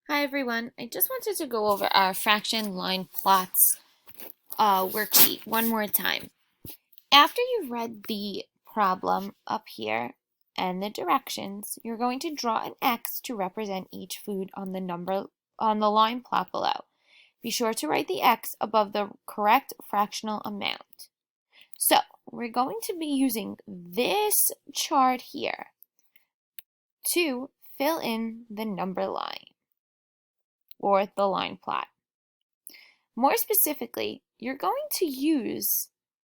Hi everyone, I just wanted to go over our fraction line plots worksheet one more time. After you've read the problem up here and the directions, you're going to draw an X to represent each food on the line plot below. Be sure to write the X above the correct fractional amount. So we're going to be using this chart here to fill in the number line or the line plot. More specifically, you're going to use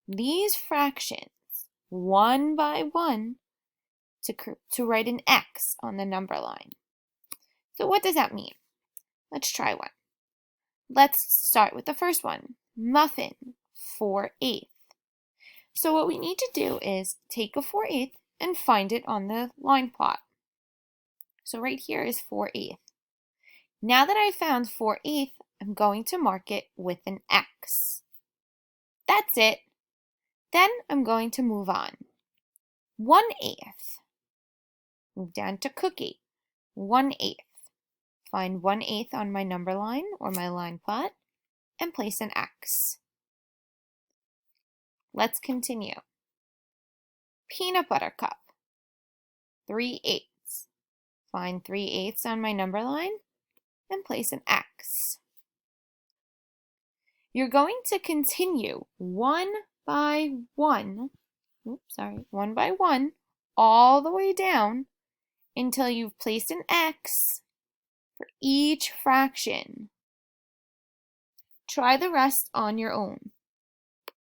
these fractions one by one to write an X on the number line. So what does that mean? Let's try one. Let's start with the first one, muffin, 4/8. So what we need to do is take a 4/8 and find it on the line plot. So right here is 4/8. Now that I've found 4/8, I'm going to mark it with an X. That's it. Then I'm going to move on. 1/8. Move down to cookie. 1/8. Find 1/8 on my number line or my line plot and place an X. Let's continue. Peanut butter cup. 3/8. Find 3/8 on my number line and place an X. You're going to continue one by one, all the way down until you've placed an X for each fraction. Try the rest on your own.